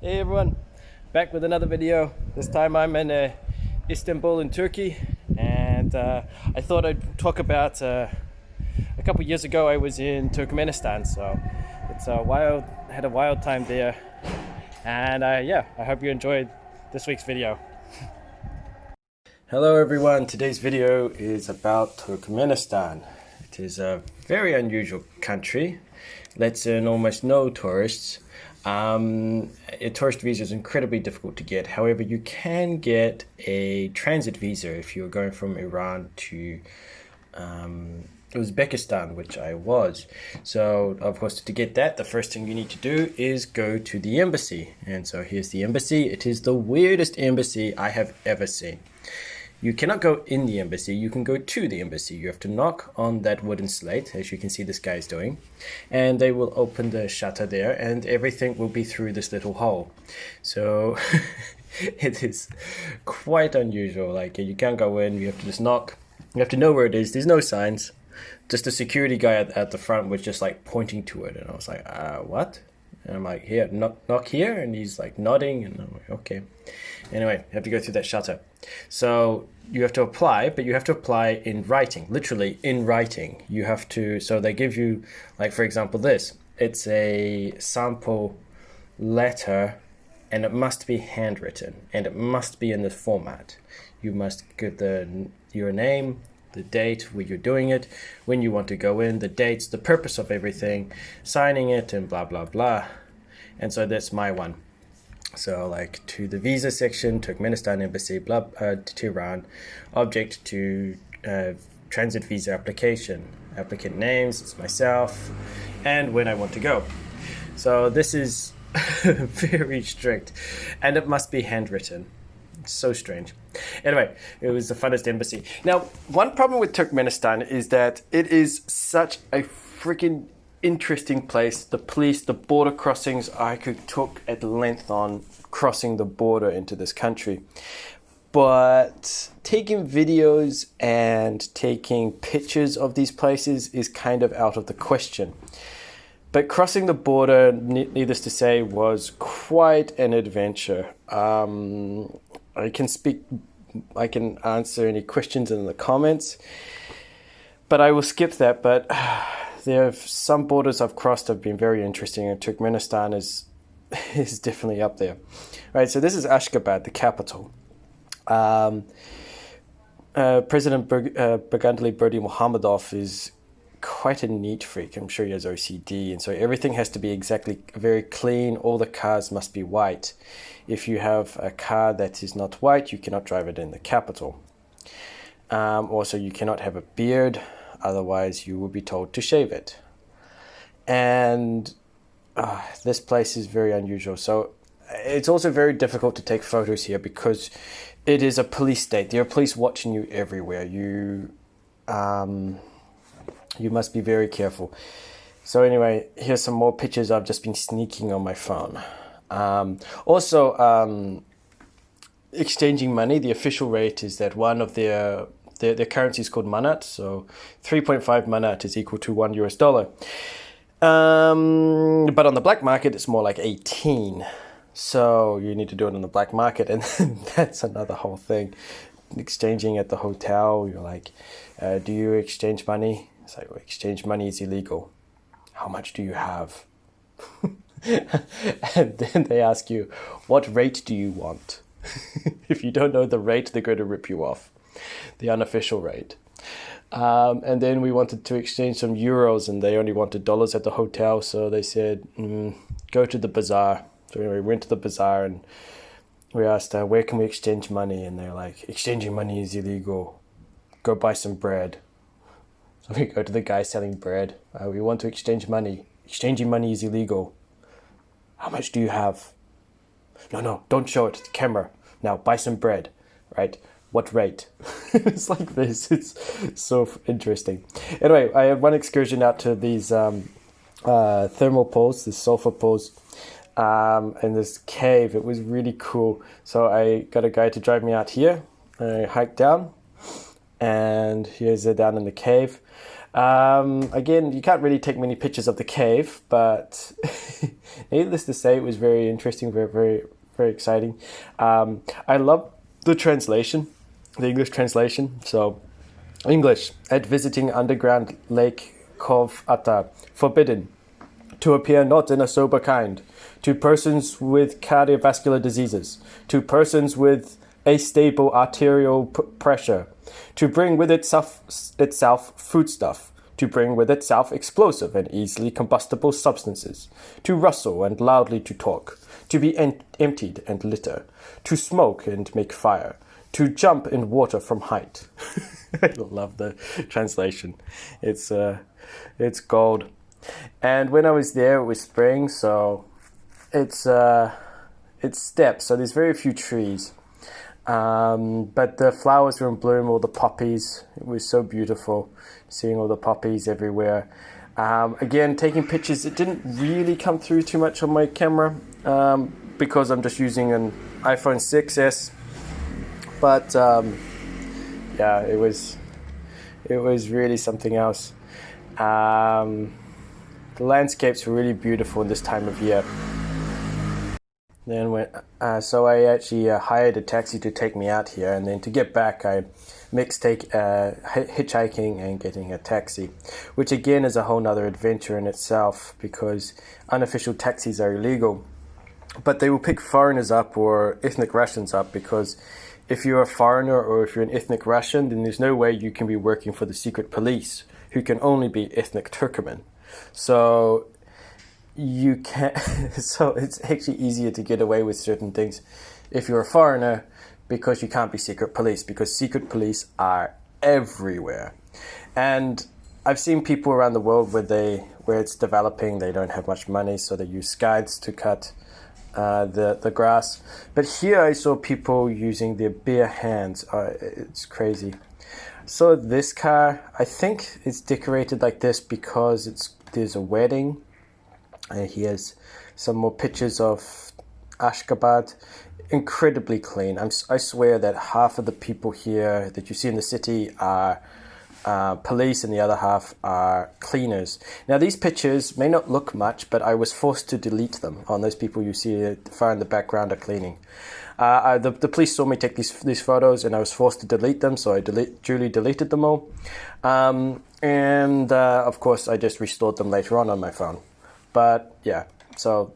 Hey everyone, back with another video. This time I'm in Istanbul in Turkey, and I thought I'd talk about a couple years ago I was in Turkmenistan, so it's had a wild time there, and yeah, I hope you enjoyed this week's video. Hello everyone, today's video is about Turkmenistan. It is a very unusual country, lets in almost no tourists. A tourist visa is incredibly difficult to get. However, you can get a transit visa if you're going from Iran to Uzbekistan, which I was. So, of course, to get that, the first thing you need to do is go to the embassy. And so here's the embassy. It is the weirdest embassy I have ever seen. You cannot go in the embassy, you can go to the embassy. You have to knock on that wooden slate, as you can see this guy is doing, and they will open the shutter there, and everything will be through this little hole. So it is quite unusual. Like, you can't go in, you have to just knock. You have to know where it is. There's no signs. Just a security guy at the front was just like pointing to it, and I was like, what? And I'm like, here, knock here, and he's like nodding, and I'm like, okay. Anyway, you have to go through that shutter. So you have to apply, but you have to apply in writing, literally in writing. You have to, so they give you, like, for example, this. It's a sample letter, and it must be handwritten, and it must be in this format. You must give your name, the date where you're doing it, when you want to go in, the dates, the purpose of everything, signing it, and blah, blah, blah. And so that's my one. So, like, to the visa section, Turkmenistan embassy, blah, Tehran, object to transit visa application, applicant names, it's myself, and when I want to go. So this is very strict, and it must be handwritten. It's so strange. Anyway, it was the funnest embassy. Now, one problem with Turkmenistan is that it is such a freaking interesting place. The police, the border crossings, I could talk at length on crossing the border into this country. But taking videos and taking pictures of these places is kind of out of the question. But crossing the border, needless to say, was quite an adventure. I can answer any questions in the comments, but I will skip that. But there are some borders I've crossed have been very interesting, and Turkmenistan is definitely up there. Right, so this is Ashgabat, the capital. President Bagandali Berdimuhamedov is quite a neat freak. I'm sure he has OCD, and so everything has to be exactly very clean. All the cars must be white. If you have a car that is not white, you cannot drive it in the capital. Also, you cannot have a beard, otherwise you will be told to shave it. And this place is very unusual. So it's also very difficult to take photos here because it is a police state. There are police watching you everywhere. You must be very careful. So anyway, here's some more pictures I've just been sneaking on my phone. Also, exchanging money, the official rate is that one of their currency is called manat, so 3.5 manat is equal to $1. But on the black market, it's more like 18. So you need to do it on the black market, and that's another whole thing. Exchanging at the hotel, you're like, do you exchange money? It's like, well, exchange money is illegal. How much do you have? And then they ask you, what rate do you want? If you don't know the rate, they're going to rip you off. The unofficial rate. And then we wanted to exchange some euros, and they only wanted dollars at the hotel, so they said, go to the bazaar. So anyway, we went to the bazaar, and we asked, where can we exchange money? And they're like, exchanging money is illegal. Go buy some bread. So we go to the guy selling bread. We want to exchange money. Exchanging money is illegal. How much do you have? No, don't show it to the camera. Now buy some bread, right? What rate? It's like this. It's so interesting. Anyway, I had one excursion out to these thermal poles, these sulfur poles, in this cave. It was really cool. So I got a guy to drive me out here. I hiked down, and here's down in the cave. Again, you can't really take many pictures of the cave, but needless to say, it was very interesting, very, very, very exciting. I love the translation, the English translation. So, English, at visiting underground lake Kov Ata, forbidden to appear not in a sober kind, to persons with cardiovascular diseases, to persons with astable arterial pressure, to bring with itself foodstuff, to bring with itself explosive and easily combustible substances, to rustle and loudly to talk, to be emptied and litter, to smoke and make fire, to jump in water from height. I love the translation. It's gold. And when I was there, it was spring, so it's steppes. So there's very few trees, but the flowers were in bloom. All the poppies. It was so beautiful, seeing all the poppies everywhere. Again, taking pictures. It didn't really come through too much on my camera because I'm just using an iPhone 6s. But yeah, it was really something else. The landscapes were really beautiful in this time of year. Then so I actually hired a taxi to take me out here, and then to get back, I mixed hitchhiking and getting a taxi, which again is a whole nother adventure in itself because unofficial taxis are illegal, but they will pick foreigners up or ethnic Russians up because if you're a foreigner or if you're an ethnic Russian, then there's no way you can be working for the secret police, who can only be ethnic Turkmen. So you can't. So it's actually easier to get away with certain things if you're a foreigner because you can't be secret police because secret police are everywhere. And I've seen people around the world where it's developing, they don't have much money, so they use scythes to cut the grass. But here I saw people using their bare hands. It's crazy. So this car, I think it's decorated like this because there's a wedding. And here's some more pictures of Ashgabat. Incredibly clean. I swear that half of the people here that you see in the city are police and the other half are cleaners. Now these pictures may not look much, but I was forced to delete them. On those people you see far in the background are cleaning. The police saw me take these photos and I was forced to delete them, so I duly deleted them all. And of course I just restored them later on my phone. But yeah, so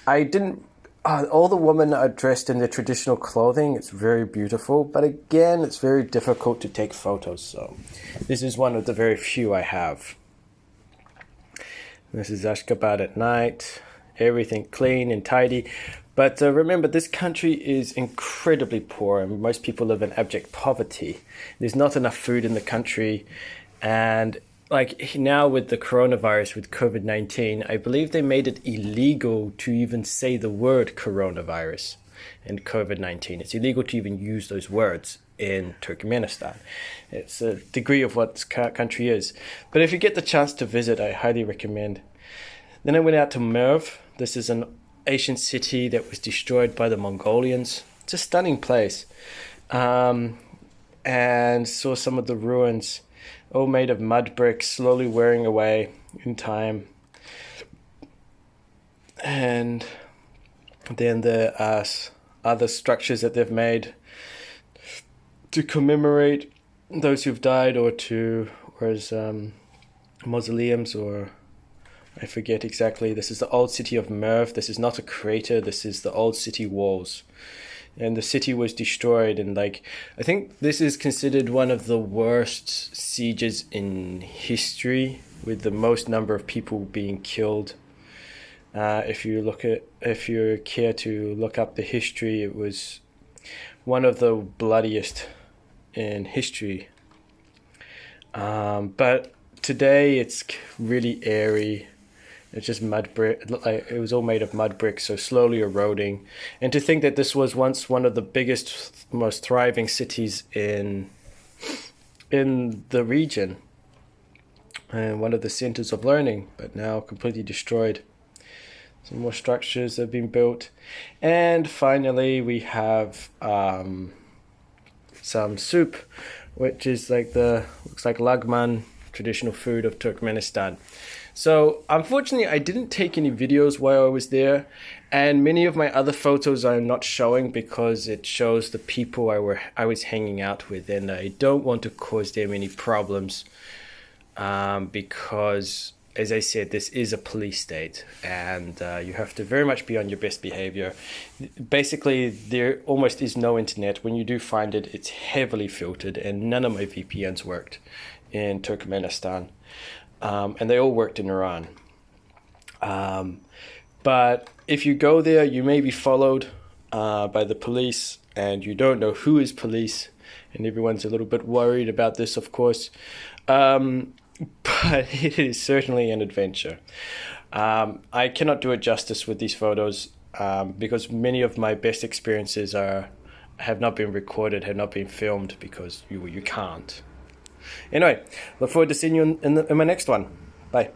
I didn't... all the women are dressed in their traditional clothing. It's very beautiful, but again, it's very difficult to take photos. So this is one of the very few I have. This is Ashgabat at night. Everything clean and tidy. But remember, this country is incredibly poor, and most people live in abject poverty. There's not enough food in the country, and like now with the coronavirus, with COVID-19, I believe they made it illegal to even say the word coronavirus and COVID-19. It's illegal to even use those words in Turkmenistan. It's a degree of what this country is. But if you get the chance to visit, I highly recommend. Then I went out to Merv. This is an ancient city that was destroyed by the Mongolians. It's a stunning place. And saw some of the ruins, all made of mud bricks, slowly wearing away in time. And then there are other structures that they've made to commemorate those who've died, or as mausoleums, or I forget exactly. This is the old city of Merv. This is not a crater. This is the old city walls. And the city was destroyed, and I think this is considered one of the worst sieges in history, with the most number of people being killed. If you care to look up the history, it was one of the bloodiest in history. But today it's really airy. It's just mud brick. It looked like it was all made of mud bricks, so slowly eroding. And to think that this was once one of the biggest, most thriving cities in the region, and one of the centers of learning, but now completely destroyed. Some more structures have been built, and finally we have some soup, which is looks like lagman traditional food of Turkmenistan. So unfortunately, I didn't take any videos while I was there, and many of my other photos I'm not showing because it shows the people I was hanging out with, and I don't want to cause them any problems because, as I said, this is a police state, and you have to very much be on your best behavior. Basically, there almost is no internet. When you do find it, it's heavily filtered, and none of my VPNs worked in Turkmenistan, and they all worked in Iran. But if you go there, you may be followed by the police, and you don't know who is police, and everyone's a little bit worried about this, of course. But it is certainly an adventure. I cannot do it justice with these photos because many of my best experiences have not been recorded, have not been filmed because you can't. Anyway, look forward to seeing you in my next one. Bye.